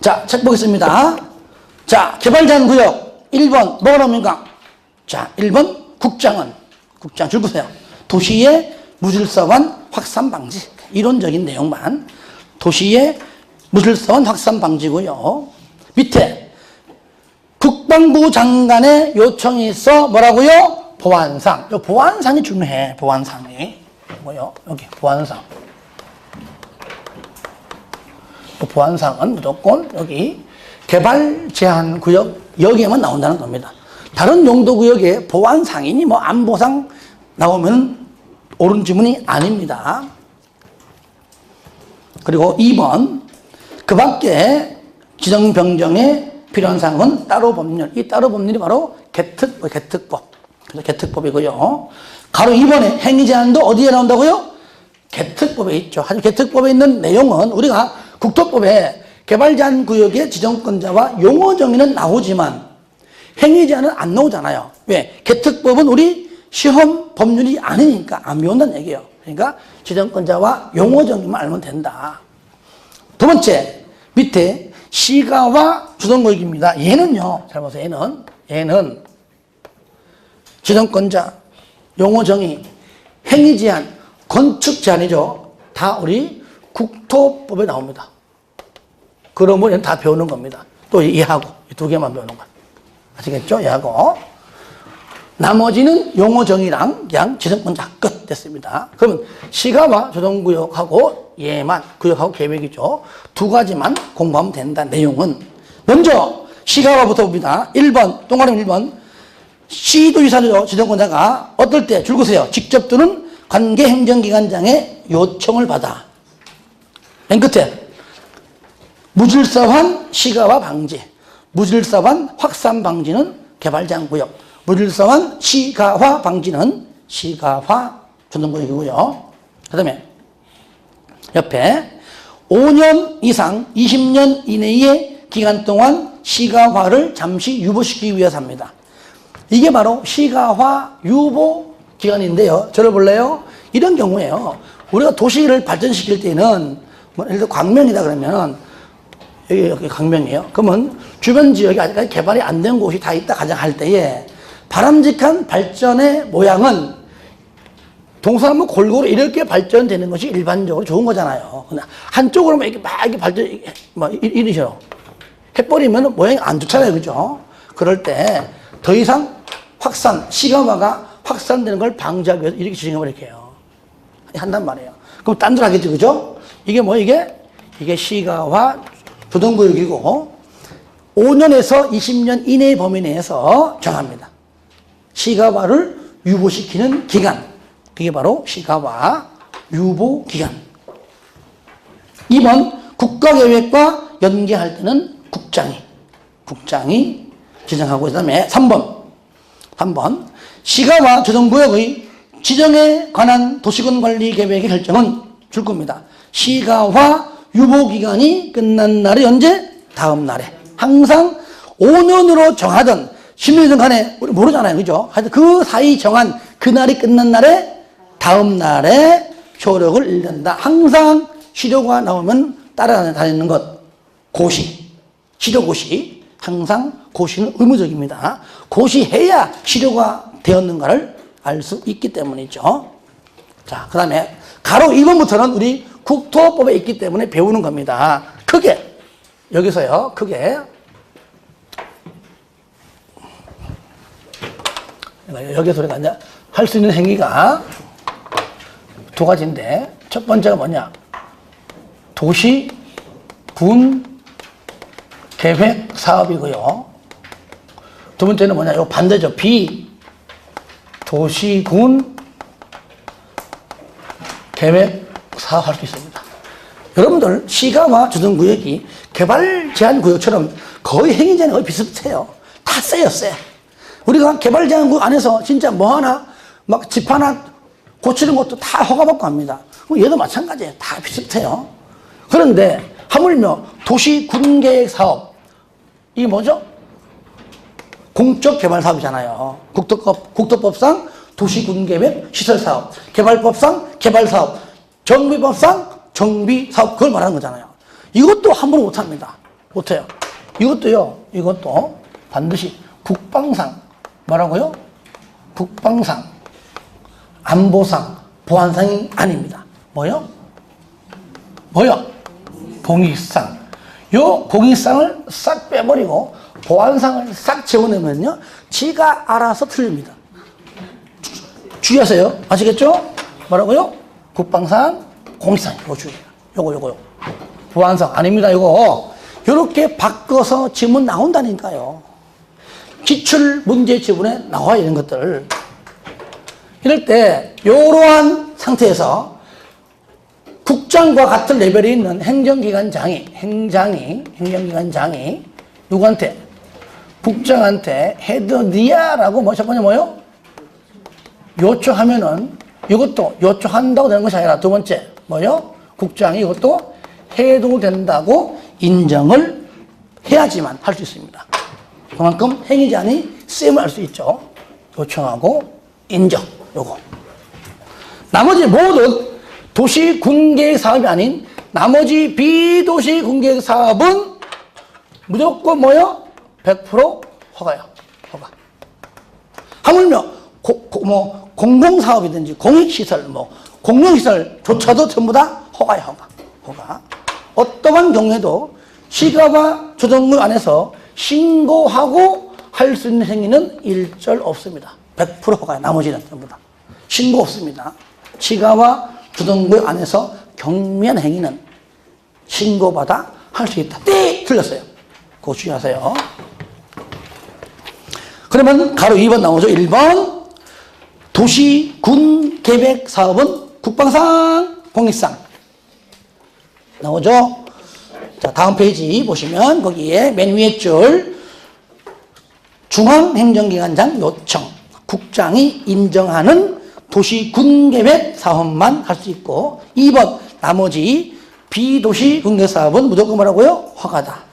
자, 책 보겠습니다. 자, 개발 제한 구역 1번 뭐가 나옵니까? 자, 1번 국장 줄 보세요. 도시의 무질서한 확산 방지. 이론적인 내용만. 도시의 무질서한 확산 방지고요. 밑에 국방부 장관의 요청이 있어 뭐라고요? 보안상. 요 보안상이 중요해. 보안상이. 뭐요? 여기 보안상. 보안상은 무조건 여기 개발 제한 구역 여기에만 나온다는 겁니다. 다른 용도 구역에 보안상이니 뭐 안보상 나오면 옳은 지문이 아닙니다. 그리고 2번, 그 밖에 지정 변경에 필요한 사항은 따로 법률. 이 따로 법률이 바로 개특법. 그래서 개특법이고요. 가로 2번에 행위 제한도 어디에 나온다고요? 개특법에 있죠. 하지만 개특법에 있는 내용은 우리가 국토법에 개발 제한 구역의 지정권자와 용어 정의는 나오지만 행위 제한은 안 나오잖아요. 왜? 개특법은 우리 시험 법률이 아니니까 안 배운다는 얘기예요. 그러니까 지정권자와 용어 정의만 알면 된다. 두 번째, 밑에 시가와 주동구역입니다. 얘는요, 잘 보세요. 얘는 지정권자, 용어 정의, 행위 제한, 건축 제한이죠. 다 우리 국토법에 나옵니다. 그러면 얘는 다 배우는 겁니다. 또 이해하고, 이 두 개만 배우는 거예요. 아시겠죠? 이해하고. 나머지는 용어 정의랑 그냥 지정권자 끝 됐습니다. 그러면 시가와 조정구역하고 얘만 구역하고 계획이죠. 두 가지만 공부하면 된다. 내용은 먼저 시가와부터 봅니다. 1번 동그라미 1번 시도지사죠. 지정권자가 어떨 때 줄 서세요. 직접 또는 관계행정기관장의 요청을 받아. 맨 끝에 무질서한 시가와 방지, 무질서한 확산 방지는 개발제한구역, 무질서한 시가화 방지는 시가화 조정구역이고요. 그 다음에 옆에 5년 이상 20년 이내의 기간 동안 시가화를 잠시 유보시키기 위해서 합니다. 이게 바로 시가화 유보 기간인데요. 저를 볼래요? 이런 경우에요. 우리가 도시를 발전시킬 때는 뭐 예를 들어 광명이다 그러면 여기 광명이에요. 그러면 주변 지역이 아직까지 개발이 안 된 곳이 다 있다 가정 할 때에 바람직한 발전의 모양은 동서남북 골고루 이렇게 발전되는 것이 일반적으로 좋은 거잖아요. 근데 한쪽으로만 이렇게 막 이렇게 발전, 뭐, 이러셔. 해버리면 모양이 안 좋잖아요. 그죠? 그럴 때 더 이상 확산, 시가화가 확산되는 걸 방지하기 위해서 이렇게 지정을 이렇게 해요. 한단 말이에요. 그럼 딴 줄 알겠죠. 그죠? 이게 뭐 이게 시가화 조정구역이고 5년에서 20년 이내의 범위 내에서 정합니다. 시가화를 유보시키는 기간. 그게 바로 시가화 유보 기간. 2번 국가계획과 연계할 때는 국장이 지정하고 그다음에 3번 시가화 조정구역의 지정에 관한 도시군 관리 계획의 결정은 줄 겁니다. 시가화 유보 기간이 끝난 날이 언제? 다음 날에. 항상 5년으로 정하든 10년이든 간에 우리 모르잖아요. 그죠? 하여튼 그 사이 정한 그날이 끝난 날에 다음 날에 효력을 잃는다. 항상 시료가 나오면 따라다니는 것. 시료고시. 항상 고시는 의무적입니다. 고시해야 시료가 되었는가를 알 수 있기 때문이죠. 자, 그 다음에 가로 2번부터는 우리 국토법에 있기 때문에 배우는 겁니다. 크게. 여기서요. 크게. 여기서 우리가 이제 할 수 있는 행위가 두 가지인데 첫 번째가 뭐냐? 도시, 군, 계획 사업이고요. 두 번째는 뭐냐? 이거 반대죠. 도시, 군, 계획 사업 할 수 있습니다. 여러분들 시가와 조정구역이 개발 제한 구역처럼 거의 행위 제한이 거의 비슷해요. 다 세요, 세. 우리가 개발 제한 구역 안에서 진짜 뭐 하나 막 집 하나 고치는 것도 다 허가받고 합니다. 얘도 마찬가지예요. 다 비슷해요. 그런데 하물며 도시 군계획 사업 이게 뭐죠? 공적 개발 사업이잖아요. 국토법상 도시 군계획 시설 사업, 개발법상 개발 사업, 정비법상 정비 사업 그걸 말하는 거잖아요. 이것도 함부로 못 합니다. 못 해요. 이것도 반드시 국방상 뭐라고요? 국방상, 안보상, 보안상이 아닙니다. 뭐요? 공익상. 요 공익상을 싹 빼버리고 보안상을 싹 집어넣으면요, 지가 알아서 틀립니다. 주의하세요. 아시겠죠? 뭐라고요? 국방상, 공익상. 이거 주의해요. 요거. 보안상 아닙니다. 요렇게 바꿔서 지문 나온다니까요. 기출 문제 지문에 나와 이런 것들. 이럴 때 요러한 상태에서 국장과 같은 레벨에 있는 행정기관장이 누구한테? 국장한테 헤드니아라고 뭐 첫 번째 뭐요? 요청하면은 이것도 요청한다고 되는 것이 아니라 두 번째 뭐요? 국장이 이것도 해도 된다고 인정을 해야지만 할 수 있습니다. 그만큼 행위자니 셈을 알 수 있죠. 요청하고 인정 요거. 나머지 모든 도시 군계획 사업이 아닌 나머지 비도시 군계획 사업은 무조건 뭐요? 100% 허가요. 허가. 하물며 공공사업이든지 공익시설, 공용시설조차도 전부 다 허가요. 허가. 허가. 어떠한 경우에도 시가와 조정구 안에서 신고하고 할 수 있는 행위는 일절 없습니다. 100% 허가요. 나머지는 전부 다. 신고 없습니다. 시가와 조정구 안에서 경미한 행위는 신고받아 할 수 있다. 띠! 틀렸어요. 그거 주의하세요. 그러면 가로 2번 나오죠. 1번 도시 군 계획 사업은 국방상 공익상 나오죠. 자, 다음 페이지 보시면 거기에 맨 위에 줄 중앙행정기관장 요청 국장이 인정하는 도시 군 계획 사업만 할 수 있고 2번 나머지 비도시 군계획 사업은 무조건 뭐라고요? 허가다.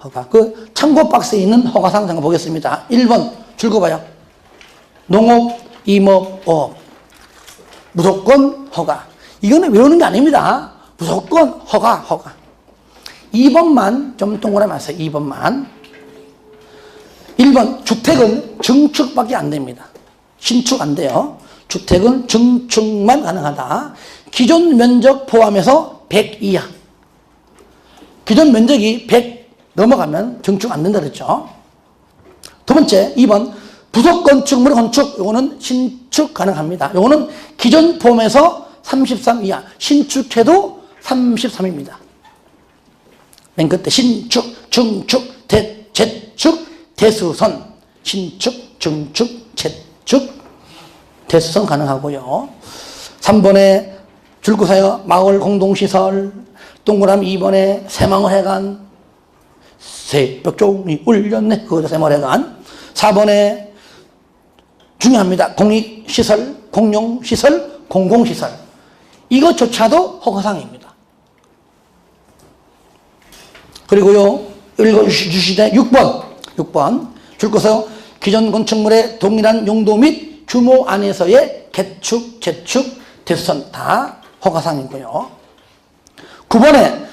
허가. 그 참고 박스에 있는 허가사항 잠깐 보겠습니다. 1번 줄거봐요. 농업, 임업, 어업. 무조건 허가. 이거는 외우는 게 아닙니다. 무조건 허가. 2번만 좀 동그라미 하세요. 2번만. 1번 주택은 증축밖에 안 됩니다. 신축 안 돼요. 주택은 증축만 가능하다. 기존 면적 포함해서 100 이하. 기존 면적이 100 넘어가면 증축 안 된다 그랬죠. 두 번째 2번 부속 건축물 건축 요거는 신축 가능합니다. 요거는 기존 포함해서 33 이하 신축해도 33입니다. 맨 끝에 신축, 증축, 재축, 대수선 신축, 증축, 재축, 대수선 가능하고요. 3번에 줄거서요. 마을 공동시설 동그라미 2번에 새마을회관 새벽종이 울렸네. 그거도 새마을회관. 4번에 중요합니다. 공익시설, 공용시설, 공공시설. 이것조차도 허가사항입니다. 그리고요. 읽어주시되 6번 줄거서 기존 건축물의 동일한 용도 및 규모 안에서의 개축, 재축, 대수선 다 허가사항이고요. 9번에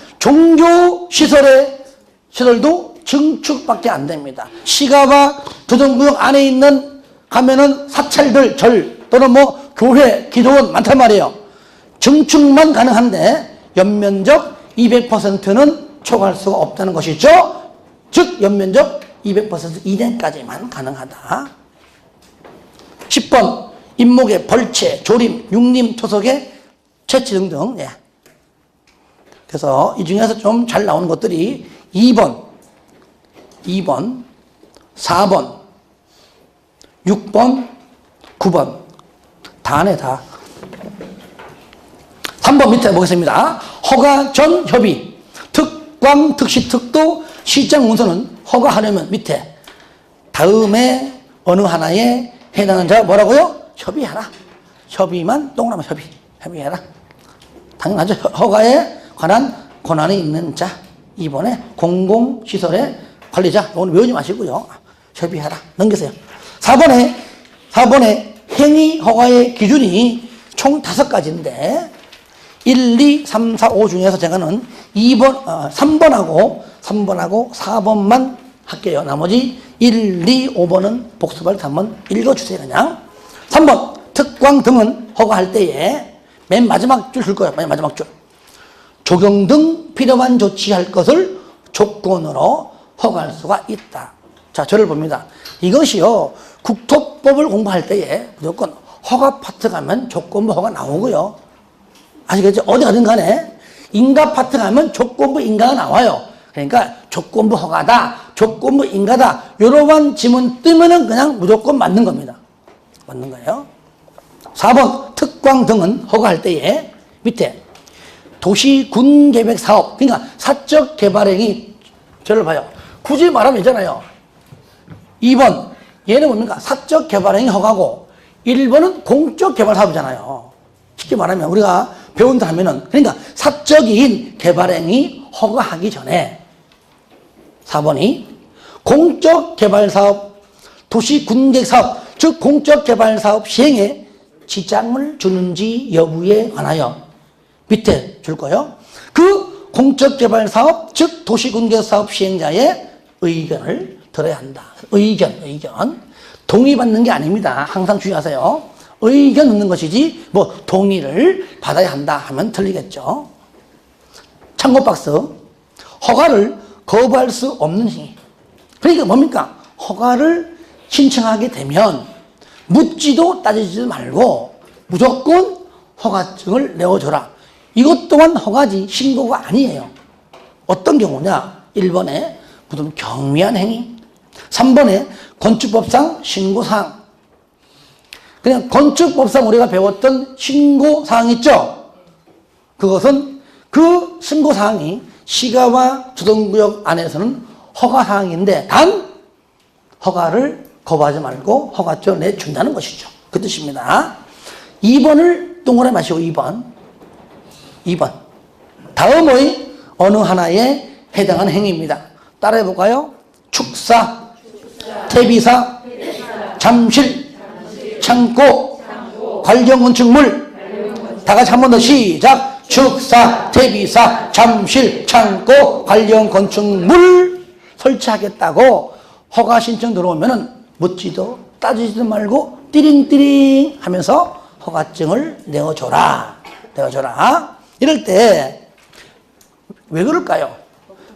종교시설도 증축밖에 안 됩니다. 시가와 도정구역 안에 있는 가면은 사찰들, 절 또는 뭐 교회, 기도원 많단 말이에요. 증축만 가능한데 연면적 200%는 초과할 수가 없다는 것이죠. 즉 연면적 200% 이내까지만 가능하다. 10번 인목의 벌채, 조림, 육림, 토속의 채취 등등. 예. 그래서 이 중에서 좀 잘 나오는 것들이 2번, 4번, 6번, 9번. 다네, 다. 3번 밑에 보겠습니다. 허가 전 협의. 특광, 특시, 특도, 시장 문서는 허가하려면 밑에 다음에 어느 하나에 해당하는 자가 뭐라고요? 협의하라. 협의만 동그라미 협의해라. 당연하죠. 허가에 관한 권한이 있는 자. 2번에 공공시설의 관리자. 오늘 외우지 마시고요. 협의하라. 넘기세요. 4번에 행위 허가의 기준이 총 5가지인데 1, 2, 3, 4, 5 중에서 제가는 3번하고 4번만 할게요. 나머지 1, 2, 5번은 복습할 때 한번 읽어주세요. 그냥 3번 특광 등은 허가할 때에 맨 마지막 줄 줄 거예요. 맨 마지막 줄. 조경 등 필요한 조치할 것을 조건으로 허가할 수가 있다. 자, 저를 봅니다. 이것이요, 국토법을 공부할 때에 무조건 허가 파트 가면 조건부 허가 나오고요. 아시겠죠? 어디 가든 간에 인가 파트 가면 조건부 인가가 나와요. 그러니까 조건부 허가다, 조건부 인가다, 이러한 지문 뜨면은 그냥 무조건 맞는 겁니다. 맞는 거예요. 4번 특광 등은 허가할 때에 밑에 도시군계획사업, 그러니까 사적 개발행위, 저를 봐요. 굳이 말하면 있잖아요. 2번, 얘는 뭡니까? 사적 개발행위 허가고 1번은 공적 개발 사업이잖아요. 쉽게 말하면 우리가 배운다 하면은, 그러니까 사적인 개발행위 허가하기 전에 4번이 공적 개발 사업, 도시군계획 사업, 즉 공적 개발 사업 시행에 지장을 주는지 여부에 관하여 밑에 줄 거예요. 그 공적 개발 사업, 즉 도시군계획 사업 시행자의 의견을 들어야 한다. 의견. 동의받는 게 아닙니다. 항상 주의하세요. 의견 넣는 것이지 뭐 동의를 받아야 한다 하면 틀리겠죠. 참고 박스. 허가를 거부할 수 없는 행위. 그러니까 뭡니까? 허가를 신청하게 되면 묻지도 따지지도 말고 무조건 허가증을 내어줘라. 이것 또한 허가지 신고가 아니에요. 어떤 경우냐? 1번에 무슨 경미한 행위, 3번에 건축법상 신고사항. 그냥 건축법상 우리가 배웠던 신고사항 있죠? 그것은 그 신고사항이 시가와 주동구역 안에서는 허가사항인데 단 허가를 거부하지 말고 허가증을 내준다는 것이죠. 그 뜻입니다. 2번을 동그라미 마시고 2번. 다음의 어느 하나에 해당하는 행위입니다. 따라해 볼까요? 축사, 퇴비사, 잠실, 창고, 관련 건축물. 다 같이 한 번 더 시작. 축사, 퇴비사, 잠실, 창고, 관련 건축물 설치하겠다고 허가 신청 들어오면은 묻지도 따지지도 말고 띠링띠링 하면서 허가증을 내어줘라. 이럴 때 왜 그럴까요?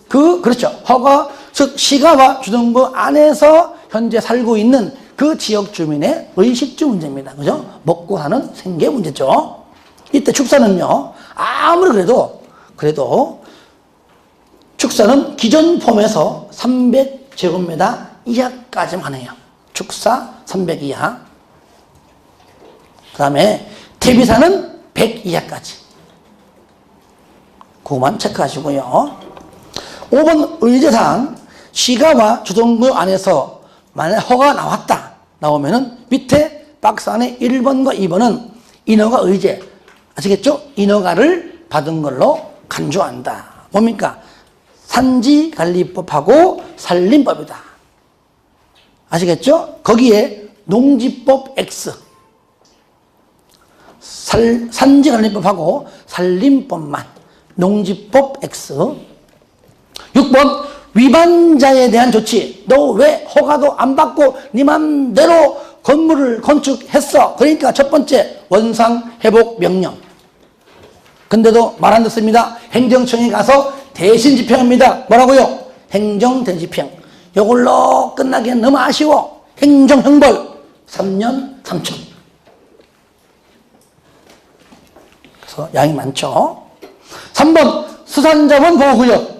그렇죠. 허가, 즉 시가와 주정부 안에서 현재 살고 있는 그 지역 주민의 의식주 문제입니다. 그죠? 먹고 사는 생계 문제죠. 이때 축사는요, 아무리 그래도 축사는 기존 폼에서 300제곱미터 이하까지만 해요. 축사 300 이하. 그 다음에 퇴비사는 100 이하까지. 그거만 체크하시고요. 5번 의제사항, 시가와 주정부 안에서 만약 허가가 나오면은 밑에 박스 안에 1번과 2번은 인허가 의제, 아시겠죠? 인허가를 받은 걸로 간주한다. 뭡니까? 산지관리법하고 산림법이다. 아시겠죠? 거기에 농지법 X, 산지관리법하고 산림법만, 농지법 X. 6번 위반자에 대한 조치. 너 왜 허가도 안 받고 네 맘대로 건물을 건축했어? 그러니까 첫 번째 원상 회복 명령. 근데도 말 안 듣습니다. 행정청에 가서 대신 집행합니다. 뭐라고요? 행정 대집행. 이걸로 끝나기엔 너무 아쉬워. 행정형벌 3년 3천. 그래서 양이 많죠. 3번 수산자원 보호구역.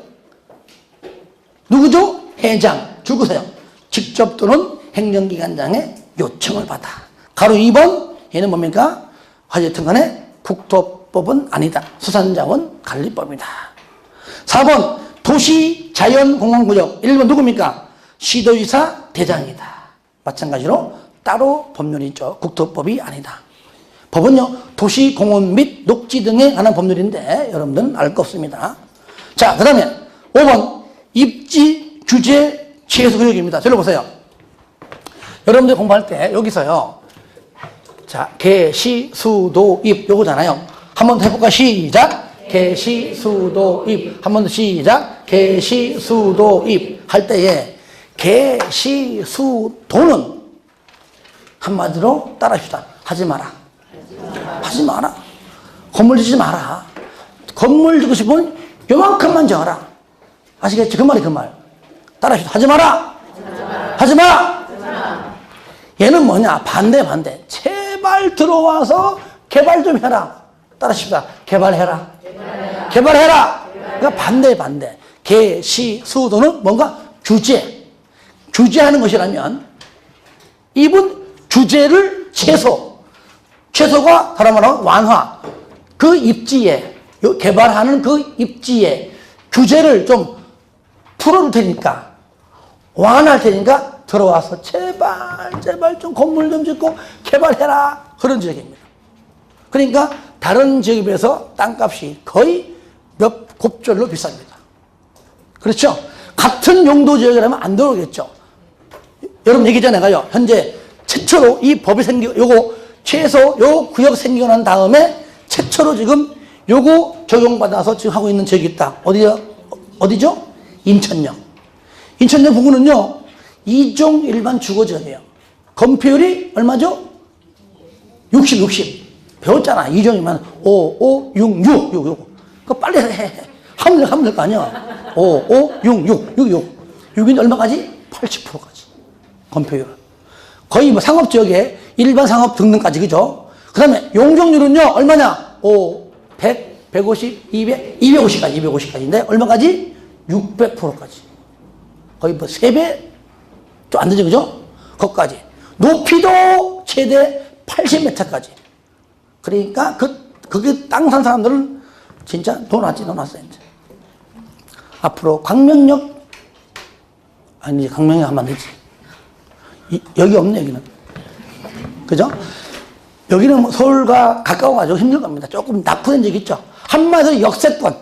누구죠? 회장, 줄거세요. 직접 또는 행정기관장의 요청을 받아. 가로 2번, 얘는 뭡니까? 어쨌든 간에 국토법은 아니다. 수산자원 관리법이다. 4번, 도시자연공원구역. 1번 누굽니까? 시도지사 대장이다. 마찬가지로 따로 법률이 있죠. 국토법이 아니다. 법은요, 도시공원 및 녹지 등에 관한 법률인데 여러분들은 알 거 없습니다. 자, 그 다음에 5번, 입지 규제 취소 구역입니다. 저를 보세요. 여러분들 공부할 때 여기서요, 자, 개, 시, 수, 도, 입 요거잖아요. 한 번 더 해볼까? 시작. 개, 시, 수, 도, 입. 한 번 더 시작. 개, 시, 수, 도, 입. 할 때에 개, 시, 수, 도는 한마디로 따라합시다. 하지 마라. 하지 마라. 건물 짓지 마라. 건물 짓고 싶으면 요만큼만 정하라. 아시겠죠? 그 말이 그 말. 따라합시다. 하지 마라. 하지 마라. 얘는 뭐냐? 반대. 제발 들어와서 개발 좀 해라. 따라합시다. 개발해라. 그러니까 반대. 개, 시, 수, 도는 뭔가 규제하는 것이라면, 입은 규제를 최소, 최소가 다른 말로 완화. 그 입지에, 개발하는 그 입지에 규제를 좀 풀어줄 테니까, 완화할 테니까 들어와서 제발 좀 건물 좀 짓고 개발해라. 그런 지역입니다. 그러니까 다른 지역에 비해서 땅값이 거의 몇 곱절로 비쌉니다. 그렇죠? 같은 용도 지역이라면 안 들어오겠죠. 여러분 얘기했잖아요. 내가요. 현재 최초로 이 법이 요거 최소 요 구역 생기고 난 다음에 최초로 지금 요거 적용받아서 지금 하고 있는 지역이 있다. 어디죠? 인천역. 인천역 부근은요, 2종 일반 주거지역이에요. 건폐율이 얼마죠? 60. 배웠잖아. 2종이면 5, 5, 6, 6. 그거 빨리 해. 하면 될 거 아니야. 5, 5, 6. 6인 얼마까지? 80%까지. 건폐율. 거의 뭐 상업지역에 일반 상업 등등까지, 그죠? 그 다음에 용적률은요, 얼마냐? 5, 100, 150, 200, 250까지인데, 얼마까지? 600%까지. 거의 뭐 3배? 좀 안 되죠, 그죠? 거기까지. 높이도 최대 80m까지. 그러니까 그게 땅 산 사람들은 진짜 돈 왔어요, 이제. 앞으로 광명역, 아니, 광명역 하면 안 되지. 여기 없네, 여기는. 그죠? 여기는 뭐 서울과 가까워가지고 힘들 겁니다. 조금 낙후된 적 있죠. 한마디로 역세권,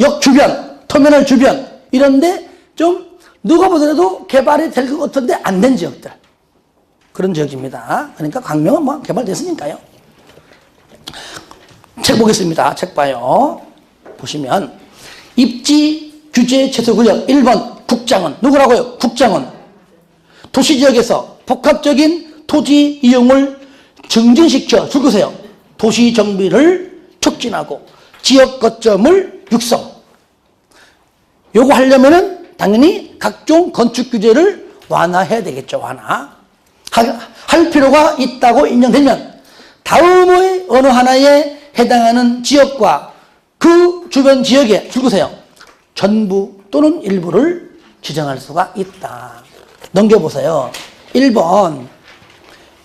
역 주변, 터미널 주변, 이런데 좀 누가 보더라도 개발이 될 것 같은데 안 된 지역들. 그런 지역입니다. 그러니까 광명은 뭐 개발됐으니까요. 책 보겠습니다. 책 봐요. 보시면 입지 규제 최소 구역 1번 국장은 누구라고요? 국장은 도시지역에서 복합적인 토지 이용을 증진시켜 줄거세요. 도시 정비를 촉진하고 지역 거점을 육성. 요거 하려면은 당연히 각종 건축 규제를 완화해야 되겠죠. 할 필요가 있다고 인정되면 다음의 어느 하나에 해당하는 지역과 그 주변 지역에 줄거세요. 전부 또는 일부를 지정할 수가 있다. 넘겨보세요. 1번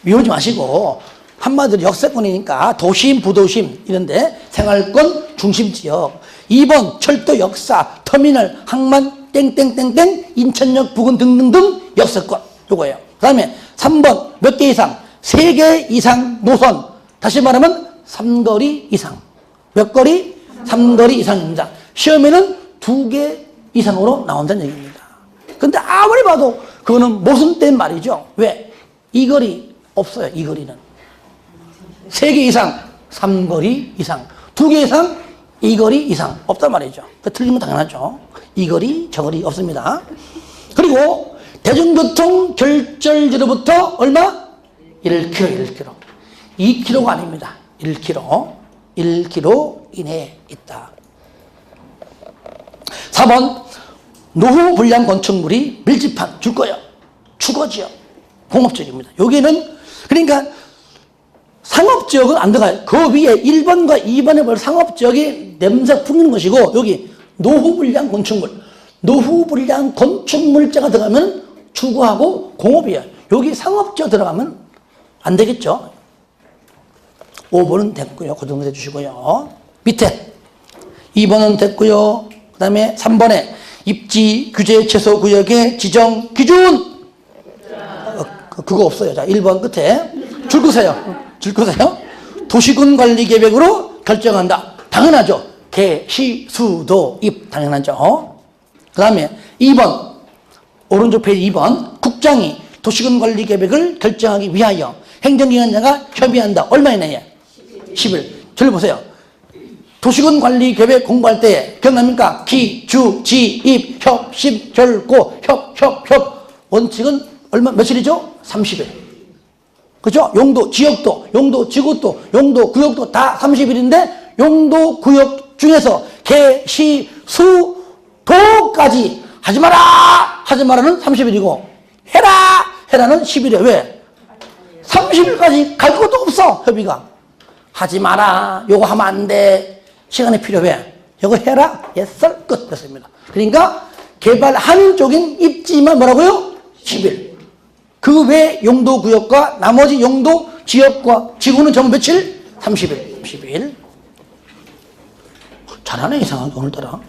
미우지 마시고 한마디로 역세권이니까 도심, 부도심 이런데 생활권 중심지역. 2번 철도 역사, 터미널, 항만, 땡땡땡땡, 인천역 부근 등등등 역세권. 요거예요. 그 다음에 3번 몇 개 이상? 3개 이상 노선. 다시 말하면 3거리 이상. 몇 거리? 3거리 이상입니다. 시험에는 2개 이상으로 나온다는 얘기입니다. 근데 아무리 봐도 그거는 모순된 말이죠. 왜? 이 거리 없어요. 이 거리는. 3개 이상, 3거리 이상. 2개 이상, 이 거리 이상. 없단 말이죠. 틀리면 당연하죠. 이 거리, 저 거리 없습니다. 그리고 대중교통 결절지로부터 얼마? 1km. 2km가 아닙니다. 1km 이내에 있다. 4번 노후 불량 건축물이 밀집한 줄 거예요. 주거지역, 공업지역입니다. 여기는 그러니까 상업지역은 안 들어가요. 그 위에 1번과 2번에 볼 상업지역이 냄새 풍기는 것이고 여기 노후 불량 건축물, 노후 불량 건축물자가 들어가면 주거하고 공업이에요. 여기 상업지역 들어가면 안 되겠죠. 5번은 됐고요. 그 정도 해주시고요. 밑에 2번은 됐고요. 그 다음에 3번에 입지 규제 최소 구역의 지정 기준. 그거 없어요. 자, 1번 끝에 줄 거세요. 도시군 관리 계획으로 결정한다. 당연하죠. 개, 시, 수, 도, 입 당연하죠. 그 다음에 2번 오른쪽 페이지 2번 국장이 도시군 관리 계획을 결정하기 위하여 행정기관장과 협의한다. 얼마 이내에? 10일. 저를 보세요. 도시군 관리 계획 공부할 때 기억납니까? 기, 주, 지, 입, 협, 심, 결고, 협. 원칙은 얼마, 며칠이죠? 30일. 그죠? 용도, 지역도, 용도, 지구도, 용도, 구역도 다 30일인데 용도, 구역 중에서 개, 시, 수, 도까지 하지 마라는 30일이고 해라는 10일이에요. 왜? 30일까지 갈 것도 없어. 협의가. 하지 마라. 요거 하면 안 돼. 시간이 필요해. 요거 해라. 예썰 끝. 됐습니다. 그러니까 개발하는 쪽인 입지만 뭐라고요? 10일. 그 외 용도 구역과 나머지 용도 지역과 지구는 전부 며칠? 30일. 30일. 잘하네, 이상하게, 오늘따라.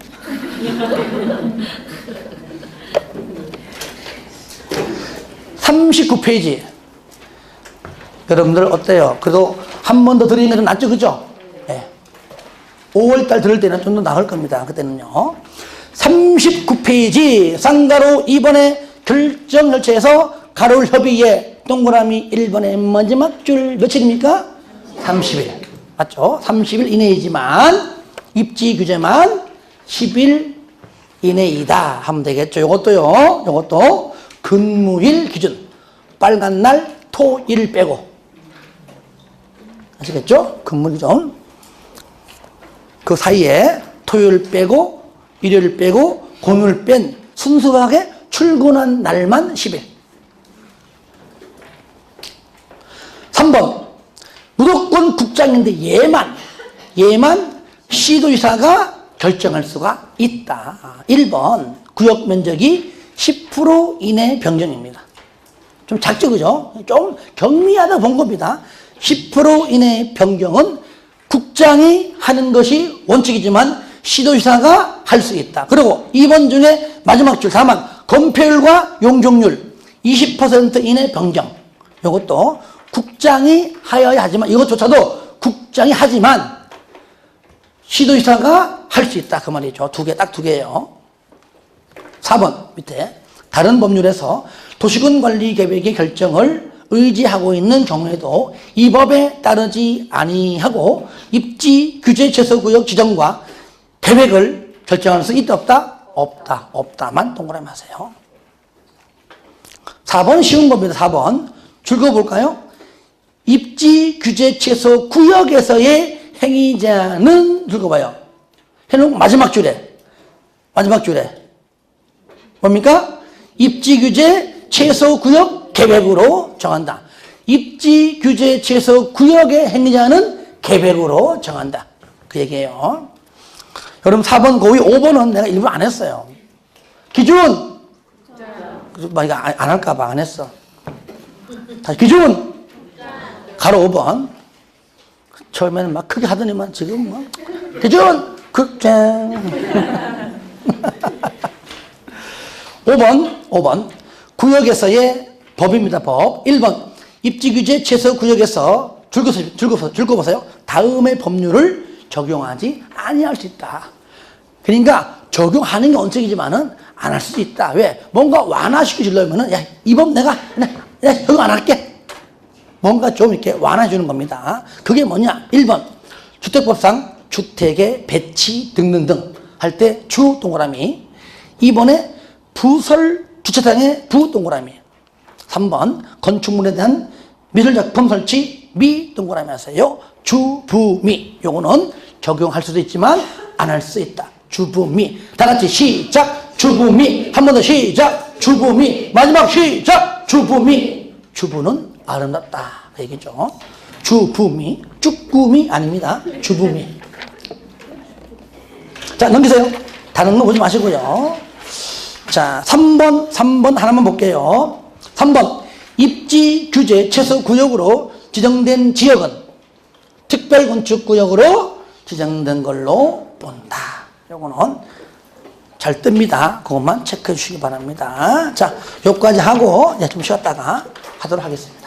39페이지. 여러분들 어때요? 그래도 한 번 더 들으는 게 낫죠, 그죠? 네. 5월달 들을 때는 좀 더 나을 겁니다. 그때는요. 39페이지. 쌍가로 2번의 결정 절차에서 가로 협의에 동그라미 1번의 마지막 줄 며칠입니까? 30일. 맞죠? 30일 이내이지만 입지 규제만 10일 이내이다 하면 되겠죠. 요것도요. 요것도 근무일 기준. 빨간 날 토일 빼고. 아시겠죠? 근무 기준. 그 사이에 토요일 빼고 일요일 빼고 공휴일 뺀 순수하게 출근한 날만 10일. 3번. 무조건 국장인데 얘만 시도지사가 결정할 수가 있다. 1번. 구역 면적이 10% 이내 변경입니다. 좀 작죠, 그죠? 좀 경미하다 본 겁니다. 10% 이내 변경은 국장이 하는 것이 원칙이지만 시도지사가 할 수 있다. 그리고 2번 중에 마지막 줄 다만 건폐율과 용적률 20% 이내 변경. 이것도 국장이 하여야 하지만 이것조차도 국장이 하지만 시도지사가 할 수 있다. 그 말이죠. 딱 두 개예요. 4번 밑에 다른 법률에서 도시군관리계획의 결정을 의지하고 있는 경우에도 이 법에 따르지 아니하고 입지 규제 최소구역 지정과 계획을 결정할 수 있다 없다? 없다. 없다만 동그라미 하세요. 4번 쉬운 겁니다. 4번 줄 그어볼까요? 입지 규제 최소 구역에서의 행위자는 줄 그어봐요. 해놓고 마지막 줄에 뭡니까? 입지 규제 최소 구역 계획으로 정한다. 입지 규제 최소 구역의 행위자는 계획으로 정한다. 그 얘기예요. 여러분 4번 고의 5번은 내가 일부러 안 했어요. 기준! 이거 안 할까봐 안 했어. 다시 기준! 가로 5번. 처음에는 막 크게 하더니만 지금 뭐. 기준! 극장! 5번. 구역에서의 법입니다. 법. 1번. 입지규제 최소 구역에서 줄 긋어보세요. 다음의 법률을 적용하지 아니할 수 있다. 그러니까 적용하는 게 원칙이지만은 안 할 수도 있다. 왜? 뭔가 완화시키려면은 야, 이 법 내가 적용 안 할게. 뭔가 좀 이렇게 완화해 주는 겁니다. 그게 뭐냐? 1번. 주택법상 주택의 배치 등등등 할 때 주 동그라미. 2번에 부설 주차장의 부 동그라미. 3번 건축물에 대한 미술작품 설치 미 동그라미 하세요. 주부미. 요거는 적용할 수도 있지만 안 할 수 있다. 주부미. 다 같이 시작. 주부미. 한 번 더 시작. 주부미. 마지막 시작. 주부미. 주부는 아름답다. 그 얘기죠. 주부미. 쭈꾸미 아닙니다. 주부미. 자, 넘기세요. 다른 거 보지 마시고요. 자, 3번 하나만 볼게요. 3번. 입지 규제 최소 구역으로 지정된 지역은 특별건축구역으로 지정된 걸로 본다. 요거는 잘 뜹니다. 그것만 체크해 주시기 바랍니다. 자, 여기까지 하고 좀 쉬었다가 하도록 하겠습니다.